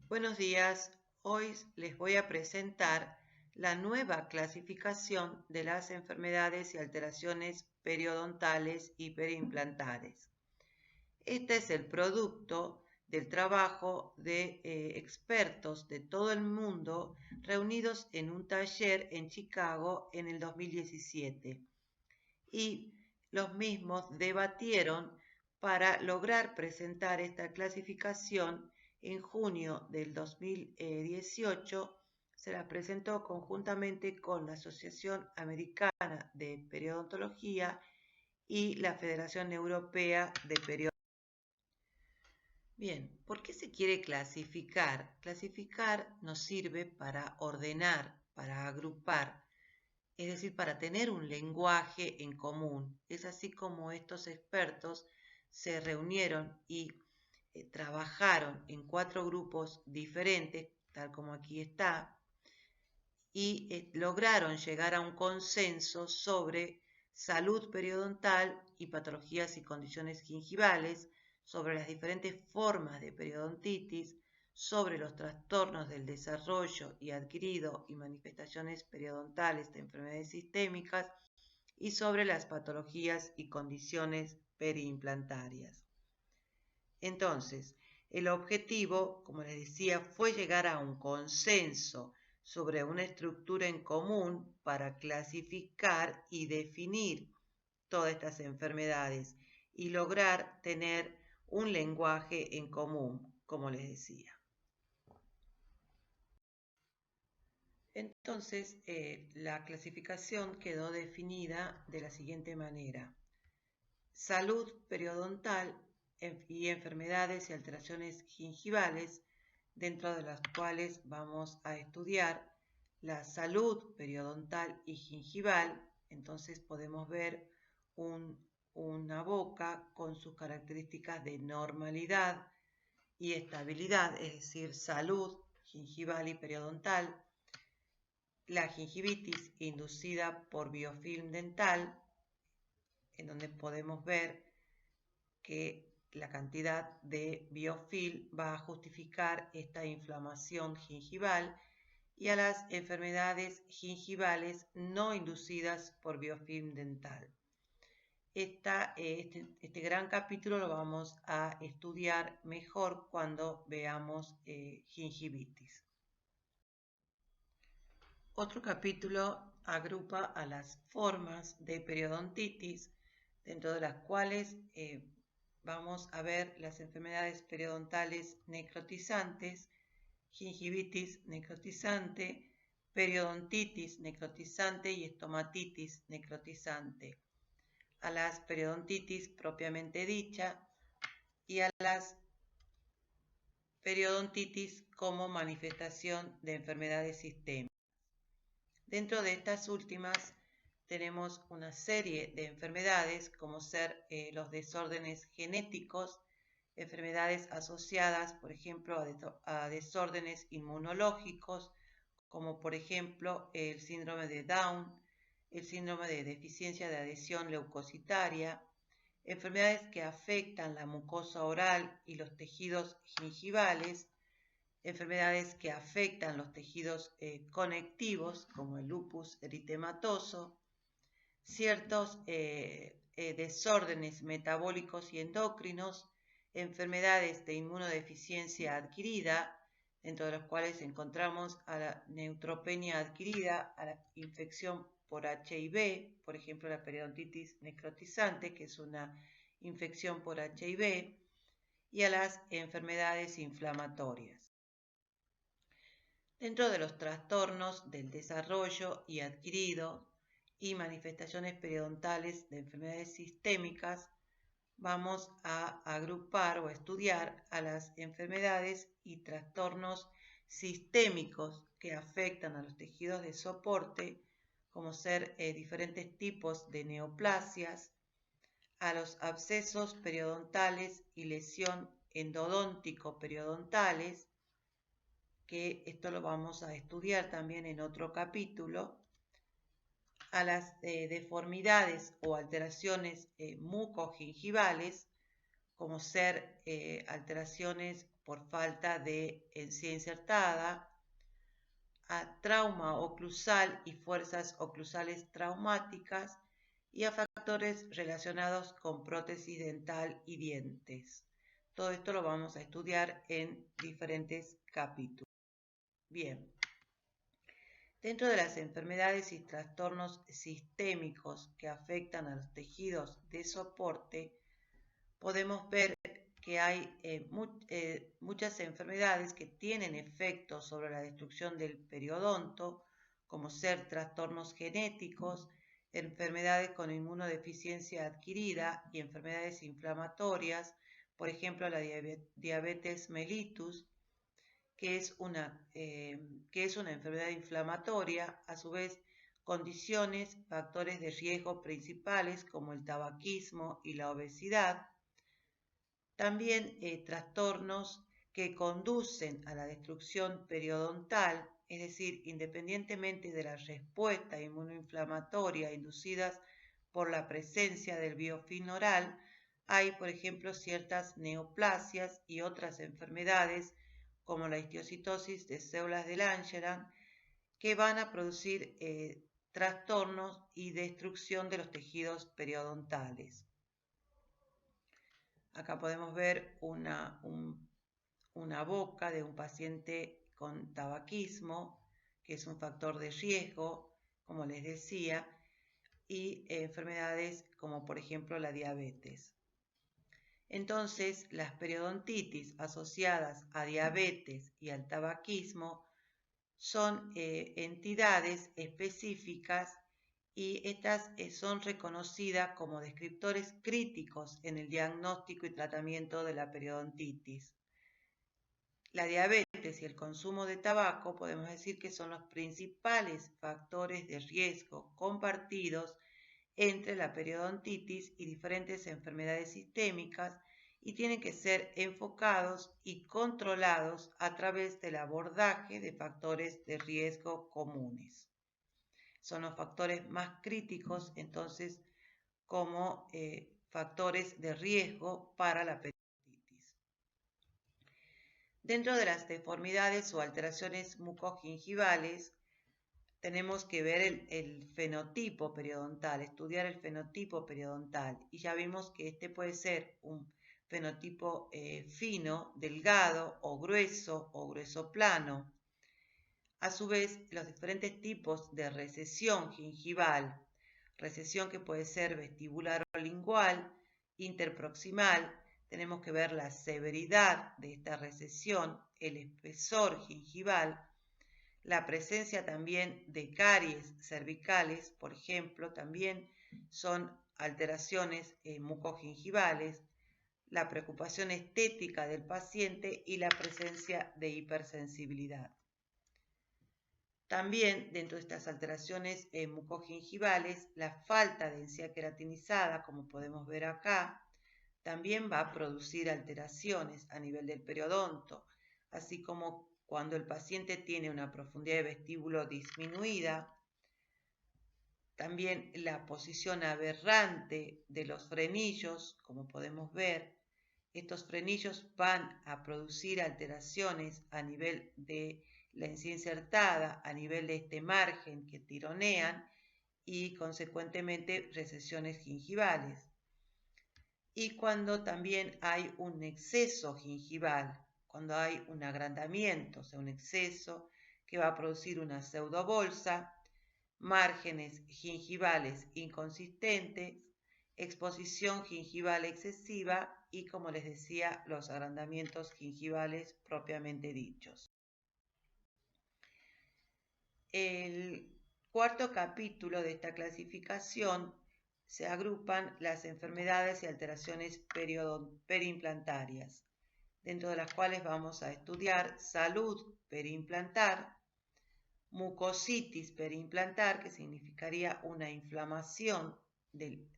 Buenos días, hoy les voy a presentar la nueva clasificación de las enfermedades y alteraciones periodontales y periimplantales. Este es el producto del trabajo de expertos de todo el mundo reunidos en un taller en Chicago en el 2017 y los mismos debatieron para lograr presentar esta clasificación. En junio del 2018 se la presentó conjuntamente con la Asociación Americana de Periodontología y la Federación Europea de Periodontología. Bien, ¿por qué se quiere clasificar? Clasificar nos sirve para ordenar, para agrupar, es decir, para tener un lenguaje en común. Es así como estos expertos se reunieron y trabajaron en 4 grupos diferentes, tal como aquí está, y lograron llegar a un consenso sobre salud periodontal y patologías y condiciones gingivales, sobre las diferentes formas de periodontitis, sobre los trastornos del desarrollo y adquirido y manifestaciones periodontales de enfermedades sistémicas y sobre las patologías y condiciones periimplantarias. Entonces, el objetivo, como les decía, fue llegar a un consenso sobre una estructura en común para clasificar y definir todas estas enfermedades y lograr tener un lenguaje en común, como les decía. Entonces, la clasificación quedó definida de la siguiente manera: salud periodontal y enfermedades y alteraciones gingivales, dentro de las cuales vamos a estudiar la salud periodontal y gingival. Entonces podemos ver una boca con sus características de normalidad y estabilidad, es decir, salud gingival y periodontal, la gingivitis inducida por biofilm dental, en donde podemos ver que la cantidad de biofilm va a justificar esta inflamación gingival, y a las enfermedades gingivales no inducidas por biofilm dental. Este gran capítulo lo vamos a estudiar mejor cuando veamos gingivitis. Otro capítulo agrupa a las formas de periodontitis, dentro de las cuales vamos a ver las enfermedades periodontales necrotizantes, gingivitis necrotizante, periodontitis necrotizante y estomatitis necrotizante, a las periodontitis propiamente dicha y a las periodontitis como manifestación de enfermedades sistémicas. Dentro de estas últimas tenemos una serie de enfermedades, como ser los desórdenes genéticos, enfermedades asociadas, por ejemplo, a desórdenes inmunológicos, como por ejemplo el síndrome de Down, el síndrome de deficiencia de adhesión leucocitaria, enfermedades que afectan la mucosa oral y los tejidos gingivales, enfermedades que afectan los tejidos conectivos, como el lupus eritematoso, ciertos desórdenes metabólicos y endocrinos, enfermedades de inmunodeficiencia adquirida, dentro de los cuales encontramos a la neutropenia adquirida, a la infección por HIV, por ejemplo la periodontitis necrotizante, que es una infección por HIV, y a las enfermedades inflamatorias. Dentro de los trastornos del desarrollo y adquirido y manifestaciones periodontales de enfermedades sistémicas, vamos a agrupar o a estudiar a las enfermedades y trastornos sistémicos que afectan a los tejidos de soporte, como ser diferentes tipos de neoplasias, a los abscesos periodontales y lesión endodóntico periodontales, que esto lo vamos a estudiar también en otro capítulo, a las deformidades o alteraciones mucogingivales, como ser alteraciones por falta de encía insertada, a trauma oclusal y fuerzas oclusales traumáticas y a factores relacionados con prótesis dental y dientes. Todo esto lo vamos a estudiar en diferentes capítulos. Bien. Dentro de las enfermedades y trastornos sistémicos que afectan a los tejidos de soporte, podemos ver que hay muchas enfermedades que tienen efectos sobre la destrucción del periodonto, como ser trastornos genéticos, enfermedades con inmunodeficiencia adquirida y enfermedades inflamatorias, por ejemplo la diabetes mellitus, que es una enfermedad inflamatoria, a su vez condiciones, factores de riesgo principales como el tabaquismo y la obesidad, también trastornos que conducen a la destrucción periodontal, es decir, independientemente de la respuesta inmunoinflamatoria inducidas por la presencia del biofilm oral, hay, por ejemplo, ciertas neoplasias y otras enfermedades como la histiocytosis de células de Langerhans, que van a producir trastornos y destrucción de los tejidos periodontales. Acá podemos ver una boca de un paciente con tabaquismo, que es un factor de riesgo, como les decía, y enfermedades como por ejemplo la diabetes. Entonces, las periodontitis asociadas a diabetes y al tabaquismo son entidades específicas y estas son reconocidas como descriptores críticos en el diagnóstico y tratamiento de la periodontitis. La diabetes y el consumo de tabaco podemos decir que son los principales factores de riesgo compartidos entre la periodontitis y diferentes enfermedades sistémicas y tienen que ser enfocados y controlados a través del abordaje de factores de riesgo comunes. Son los factores más críticos, entonces, como factores de riesgo para la periodontitis. Dentro de las deformidades o alteraciones mucogingivales, tenemos que ver el fenotipo periodontal, estudiar el fenotipo periodontal. Y ya vimos que este puede ser un fenotipo fino, delgado o grueso plano. A su vez, los diferentes tipos de recesión gingival, recesión que puede ser vestibular o lingual, interproximal, tenemos que ver la severidad de esta recesión, el espesor gingival, la presencia también de caries cervicales, por ejemplo, también son alteraciones mucogingivales, la preocupación estética del paciente y la presencia de hipersensibilidad. También dentro de estas alteraciones mucogingivales, la falta de encía queratinizada, como podemos ver acá, también va a producir alteraciones a nivel del periodonto, así como cuando el paciente tiene una profundidad de vestíbulo disminuida, también la posición aberrante de los frenillos, como podemos ver, estos frenillos van a producir alteraciones a nivel de la encía insertada, a nivel de este margen que tironean y consecuentemente recesiones gingivales. Y cuando también hay un exceso gingival, cuando hay un agrandamiento, o sea, un exceso que va a producir una pseudobolsa, márgenes gingivales inconsistentes, exposición gingival excesiva y, como les decía, los agrandamientos gingivales propiamente dichos. El cuarto capítulo de esta clasificación se agrupan las enfermedades y alteraciones periimplantarias, dentro de las cuales vamos a estudiar salud periimplantar, mucositis periimplantar, que significaría una inflamación de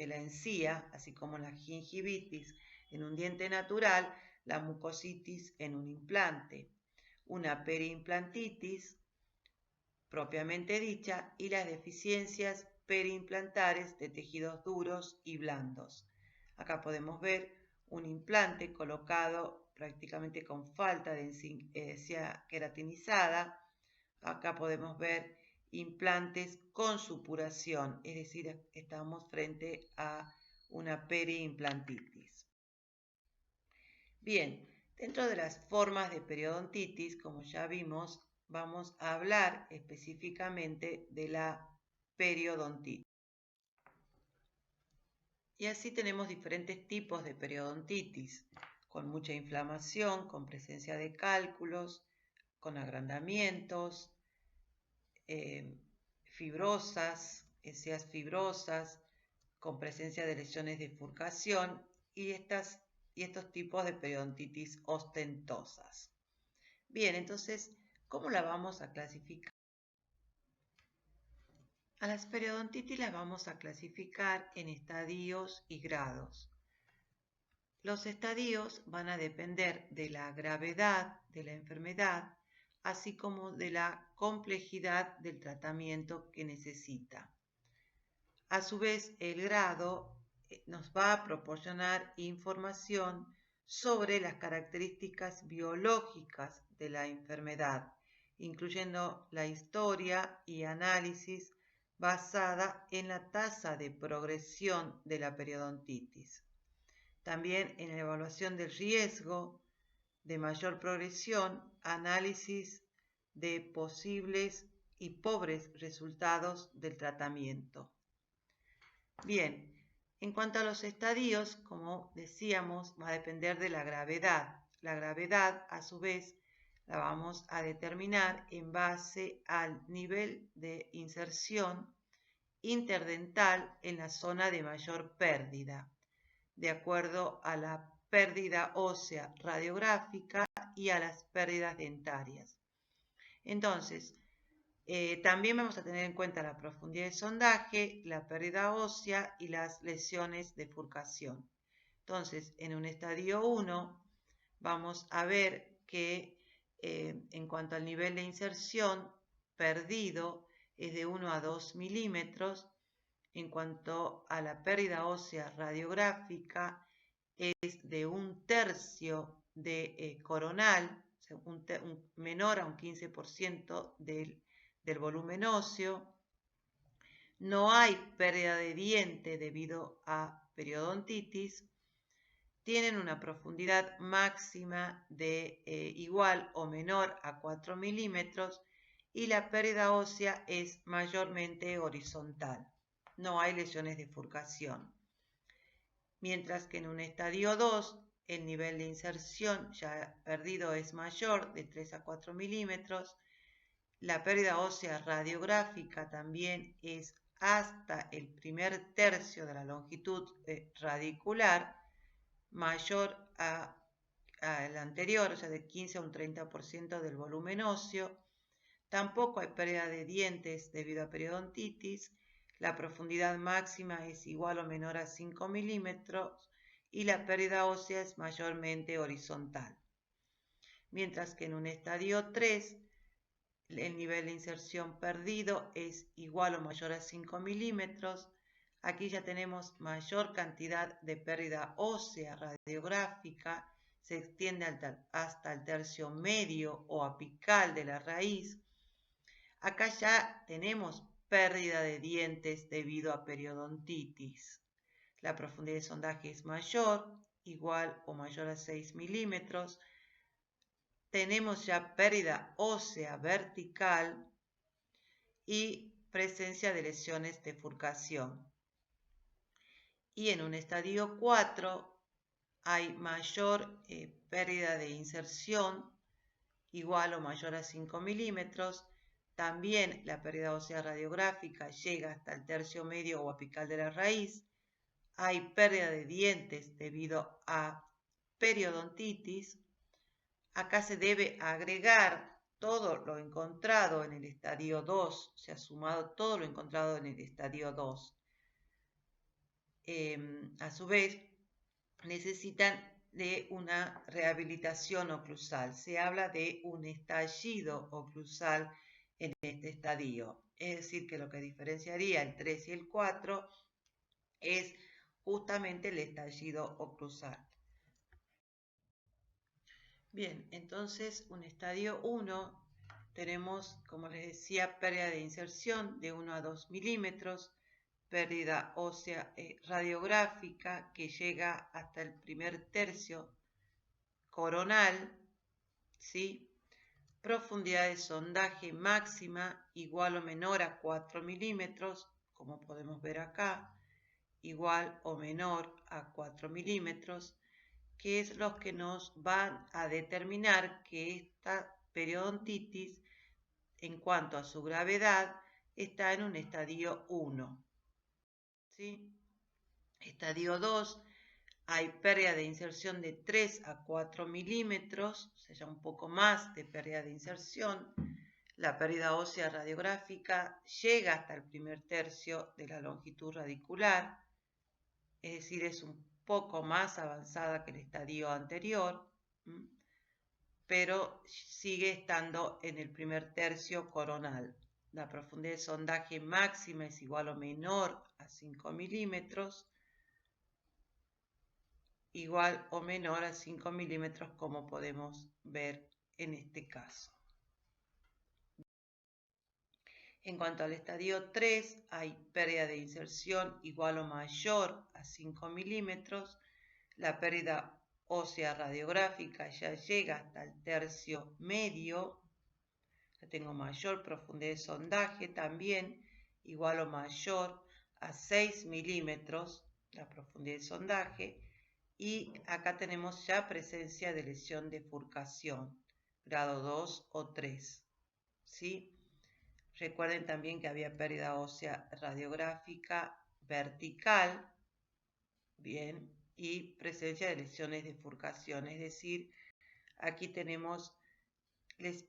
la encía, así como la gingivitis en un diente natural, la mucositis en un implante, una periimplantitis propiamente dicha y las deficiencias periimplantares de tejidos duros y blandos. Acá podemos ver un implante colocado prácticamente con falta de encía queratinizada. Acá podemos ver implantes con supuración, es decir, estamos frente a una periimplantitis. Bien, dentro de las formas de periodontitis, como ya vimos, vamos a hablar específicamente de la periodontitis. Y así tenemos diferentes tipos de periodontitis, con mucha inflamación, con presencia de cálculos, con agrandamientos, fibrosas, encías fibrosas, con presencia de lesiones de bifurcación y estos tipos de periodontitis ostentosas. Bien, entonces, ¿cómo la vamos a clasificar? A las periodontitis las vamos a clasificar en estadios y grados. Los estadios van a depender de la gravedad de la enfermedad, así como de la complejidad del tratamiento que necesita. A su vez, el grado nos va a proporcionar información sobre las características biológicas de la enfermedad, incluyendo la historia y análisis basada en la tasa de progresión de la periodontitis. También en la evaluación del riesgo de mayor progresión, análisis de posibles y pobres resultados del tratamiento. Bien, en cuanto a los estadios, como decíamos, va a depender de la gravedad. La gravedad, a su vez, la vamos a determinar en base al nivel de inserción interdental en la zona de mayor pérdida, de acuerdo a la pérdida ósea radiográfica y a las pérdidas dentarias. Entonces, también vamos a tener en cuenta la profundidad de sondaje, la pérdida ósea y las lesiones de bifurcación. Entonces, en un estadio 1 vamos a ver que en cuanto al nivel de inserción perdido es de 1 a 2 milímetros. En cuanto a la pérdida ósea radiográfica es de 1/3 de coronal, o sea, menor a un 15% del volumen óseo. No hay pérdida de diente debido a periodontitis. Tienen una profundidad máxima de igual o menor a 4 milímetros y la pérdida ósea es mayormente horizontal. No hay lesiones de bifurcación. Mientras que en un estadio 2, el nivel de inserción ya perdido es mayor, de 3 a 4 milímetros. La pérdida ósea radiográfica también es hasta el primer tercio de la longitud radicular, mayor al anterior, o sea, de 15 a un 30% del volumen óseo. Tampoco hay pérdida de dientes debido a periodontitis. La profundidad máxima es igual o menor a 5 milímetros y la pérdida ósea es mayormente horizontal. Mientras que en un estadio 3, el nivel de inserción perdido es igual o mayor a 5 milímetros. Aquí ya tenemos mayor cantidad de pérdida ósea radiográfica, se extiende hasta el tercio medio o apical de la raíz. Acá ya tenemos pérdida de dientes debido a periodontitis. La profundidad de sondaje es mayor, igual o mayor a 6 milímetros. Tenemos ya pérdida ósea vertical y presencia de lesiones de bifurcación. Y en un estadio 4 hay mayor pérdida de inserción, igual o mayor a 5 milímetros. También la pérdida ósea radiográfica llega hasta el tercio medio o apical de la raíz. Hay pérdida de dientes debido a periodontitis. Acá se debe agregar todo lo encontrado en el estadio 2, se ha sumado todo lo encontrado en el estadio 2. A su vez, necesitan de una rehabilitación oclusal. Se habla de un estallido oclusal en este estadio. Es decir, que lo que diferenciaría el 3 y el 4 es justamente el estallido oclusal. Bien, entonces un estadio 1 tenemos, como les decía, pérdida de inserción de 1 a 2 milímetros, pérdida ósea radiográfica que llega hasta el primer tercio coronal, ¿sí? Profundidad de sondaje máxima igual o menor a 4 milímetros, como podemos ver acá, igual o menor a 4 milímetros, que es lo que nos van a determinar que esta periodontitis, en cuanto a su gravedad, está en un estadio 1. ¿Sí? Estadio 2, hay pérdida de inserción de 3 a 4 milímetros, o sea, ya un poco más de pérdida de inserción. La pérdida ósea radiográfica llega hasta el primer tercio de la longitud radicular, es decir, es un poco más avanzada que el estadio anterior, pero sigue estando en el primer tercio coronal. La profundidad de sondaje máxima es igual o menor a 5 milímetros, igual o menor a 5 milímetros, como podemos ver en este caso. En cuanto al estadio 3, hay pérdida de inserción igual o mayor a 5 milímetros. La pérdida ósea radiográfica ya llega hasta el tercio medio. Ya tengo mayor profundidad de sondaje también, igual o mayor a 6 milímetros la profundidad de sondaje. Y acá tenemos ya presencia de lesión de furcación, grado 2 o 3. ¿Sí? Recuerden también que había pérdida ósea radiográfica vertical, bien, y presencia de lesiones de furcación, es decir, aquí tenemos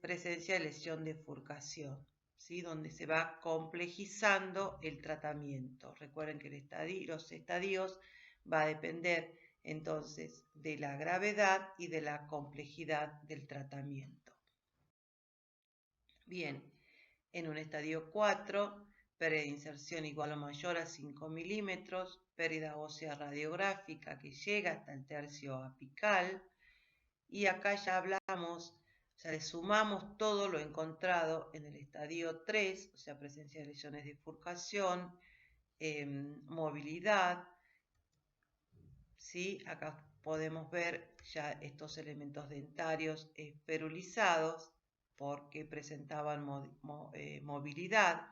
presencia de lesión de furcación, ¿sí? Donde se va complejizando el tratamiento. Recuerden que los estadios va a depender entonces de la gravedad y de la complejidad del tratamiento. Bien, en un estadio 4, pérdida de inserción igual o mayor a 5 milímetros, pérdida ósea radiográfica que llega hasta el tercio apical, y acá ya hablamos, o sea, le sumamos todo lo encontrado en el estadio 3, o sea, presencia de lesiones de furcación, movilidad, ¿sí? Acá podemos ver ya estos elementos dentarios esferulizados porque presentaban movilidad.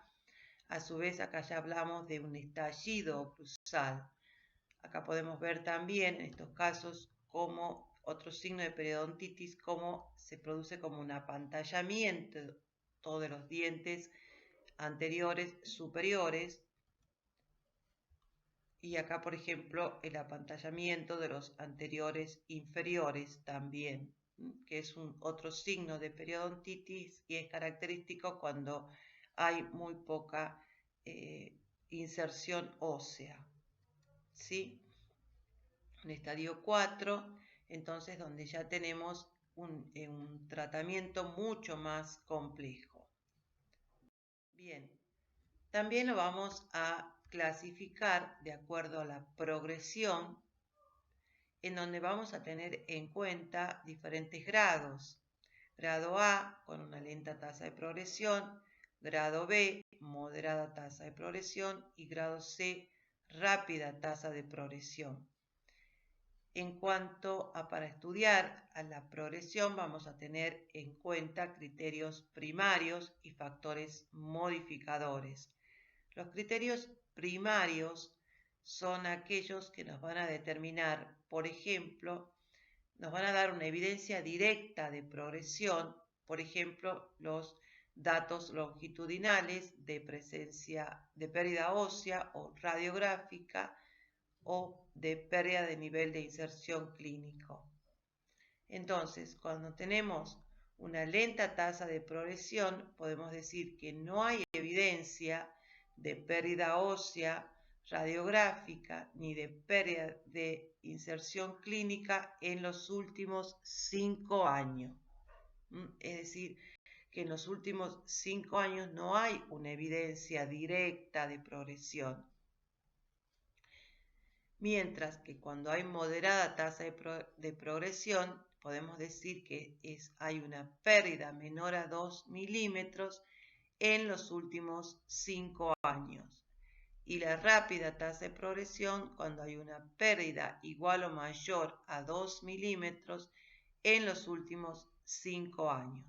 A su vez, acá ya hablamos de un estallido oclusal. Acá podemos ver también en estos casos como otro signo de periodontitis, cómo se produce como un apantallamiento de los dientes anteriores superiores. Y acá, por ejemplo, el apantallamiento de los anteriores inferiores también, que es otro signo de periodontitis y es característico cuando hay muy poca inserción ósea. ¿Sí? En estadio 4, entonces donde ya tenemos un tratamiento mucho más complejo. Bien, también lo vamos a clasificar de acuerdo a la progresión, en donde vamos a tener en cuenta diferentes grados. Grado A, con una lenta tasa de progresión, grado B, moderada tasa de progresión, y grado C, rápida tasa de progresión. En cuanto a para estudiar a la progresión, vamos a tener en cuenta criterios primarios y factores modificadores. Los criterios primarios son aquellos que nos van a determinar, por ejemplo, nos van a dar una evidencia directa de progresión, por ejemplo, los datos longitudinales de presencia de pérdida ósea o radiográfica o de pérdida de nivel de inserción clínico. Entonces, cuando tenemos una lenta tasa de progresión, podemos decir que no hay evidencia de pérdida ósea radiográfica ni de pérdida de inserción clínica en los últimos 5 años. Es decir, que en los últimos 5 años no hay una evidencia directa de progresión. Mientras que cuando hay moderada tasa de progresión, podemos decir que hay una pérdida menor a 2 milímetros en los últimos 5 años. Y la rápida tasa de progresión cuando hay una pérdida igual o mayor a 2 milímetros en los últimos 5 años.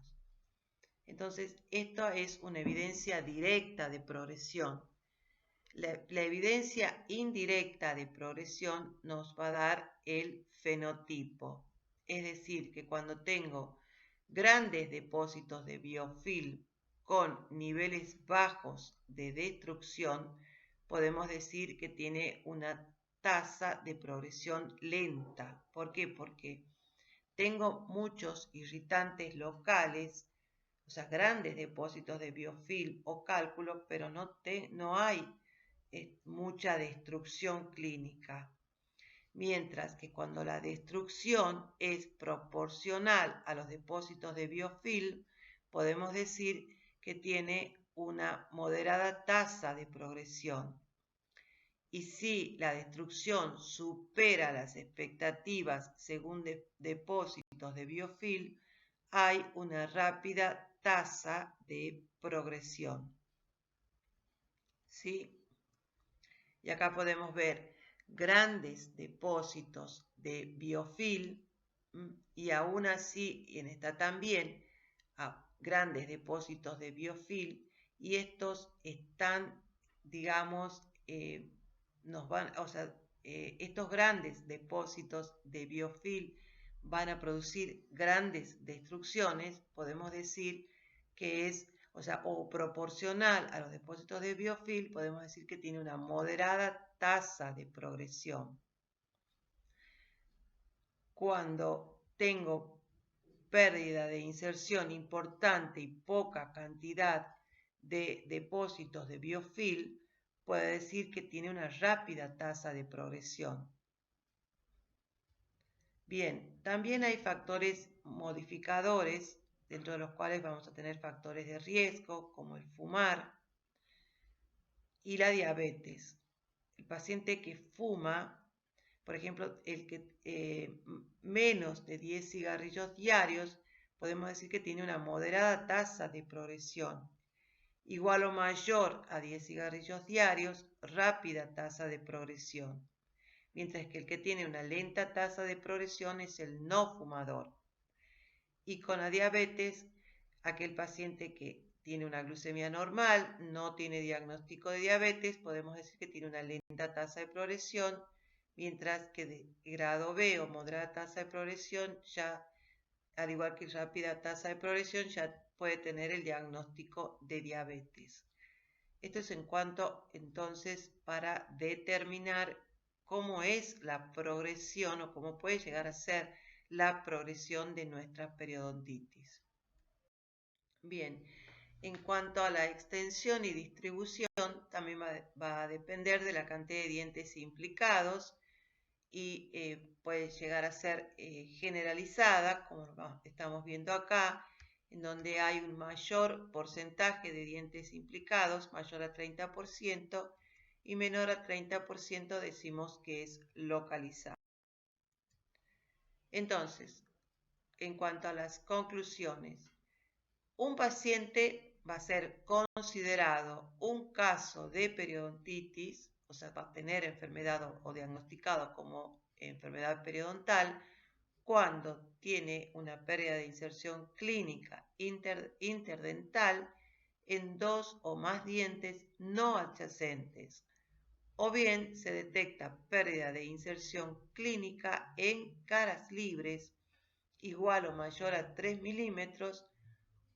Entonces, esto es una evidencia directa de progresión. La evidencia indirecta de progresión nos va a dar el fenotipo. Es decir, que cuando tengo grandes depósitos de biofilm con niveles bajos de destrucción, podemos decir que tiene una tasa de progresión lenta. ¿Por qué? Porque tengo muchos irritantes locales, o sea, grandes depósitos de biofilm o cálculos, pero no hay mucha destrucción clínica. Mientras que cuando la destrucción es proporcional a los depósitos de biofilm, podemos decir que tiene una moderada tasa de progresión. Y si la destrucción supera las expectativas según depósitos de biofilm, hay una rápida tasa de progresión. ¿Sí? Y acá podemos ver grandes depósitos de biofilm y aún así, en esta también, grandes depósitos de biofilm y estos están, digamos, estos grandes depósitos de biofilm van a producir grandes destrucciones, podemos decir que es, o proporcional a los depósitos de biofilm, podemos decir que tiene una moderada tasa de progresión. Cuando tengo pérdida de inserción importante y poca cantidad de depósitos de biofilm, puede decir que tiene una rápida tasa de progresión. Bien, también hay factores modificadores, dentro de los cuales vamos a tener factores de riesgo, como el fumar y la diabetes. El paciente que fuma, por ejemplo, el que menos de 10 cigarrillos diarios, podemos decir que tiene una moderada tasa de progresión. Igual o mayor a 10 cigarrillos diarios, rápida tasa de progresión. Mientras que el que tiene una lenta tasa de progresión es el no fumador. Y con la diabetes, aquel paciente que tiene una glucemia normal, no tiene diagnóstico de diabetes, podemos decir que tiene una lenta tasa de progresión, mientras que de grado B o moderada tasa de progresión, ya al igual que rápida tasa de progresión, ya puede tener el diagnóstico de diabetes. Esto es en cuanto entonces para determinar cómo es la progresión o cómo puede llegar a ser la progresión de nuestra periodontitis. Bien, en cuanto a la extensión y distribución, también va a depender de la cantidad de dientes implicados y puede llegar a ser generalizada, como estamos viendo acá, en donde hay un mayor porcentaje de dientes implicados, mayor a 30%, y menor a 30% decimos que es localizado. Entonces, en cuanto a las conclusiones, un paciente va a ser considerado un caso de periodontitis, o sea, va a tener enfermedad o diagnosticado como enfermedad periodontal, cuando tiene una pérdida de inserción clínica interdental en 2 o más dientes no adyacentes, o bien se detecta pérdida de inserción clínica en caras libres igual o mayor a 3 milímetros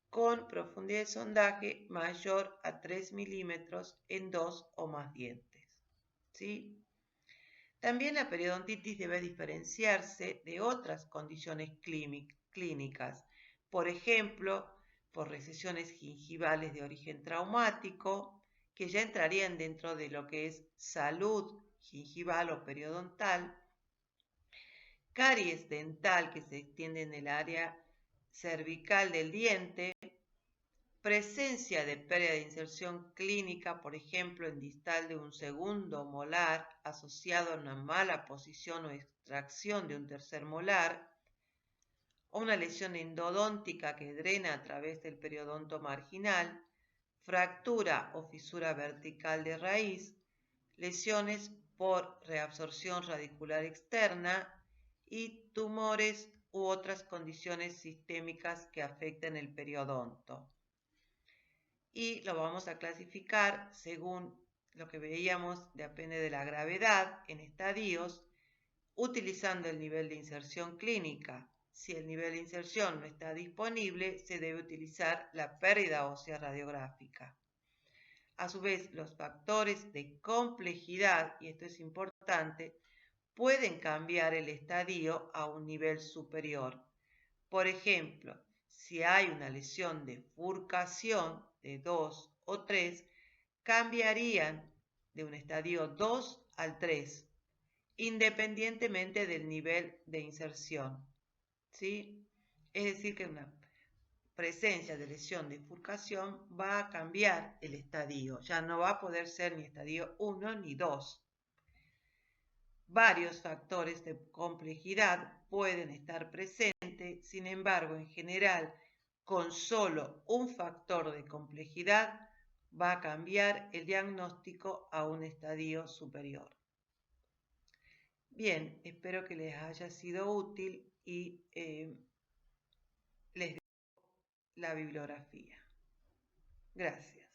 con profundidad de sondaje mayor a 3 milímetros en 2 o más dientes. ¿Sí? También la periodontitis debe diferenciarse de otras condiciones clínicas, por ejemplo, por recesiones gingivales de origen traumático, que ya entrarían dentro de lo que es salud gingival o periodontal, caries dental que se extiende en el área cervical del diente, presencia de pérdida de inserción clínica, por ejemplo, en distal de un segundo molar asociado a una mala posición o extracción de un tercer molar, o una lesión endodóntica que drena a través del periodonto marginal, fractura o fisura vertical de raíz, lesiones por reabsorción radicular externa y tumores u otras condiciones sistémicas que afecten el periodonto. Y lo vamos a clasificar según lo que veíamos, depende de la gravedad en estadios, utilizando el nivel de inserción clínica. Si el nivel de inserción no está disponible, se debe utilizar la pérdida ósea radiográfica. A su vez, los factores de complejidad, y esto es importante, pueden cambiar el estadio a un nivel superior. Por ejemplo, si hay una lesión de furcación de 2 o 3, cambiarían de un estadio 2 al 3, independientemente del nivel de inserción. ¿Sí? Es decir, que una presencia de lesión de furcación va a cambiar el estadio, ya no va a poder ser ni estadio 1 ni 2. Varios factores de complejidad pueden estar presentes, sin embargo, en general, con solo un factor de complejidad va a cambiar el diagnóstico a un estadio superior. Bien, espero que les haya sido útil y les dejo la bibliografía. Gracias.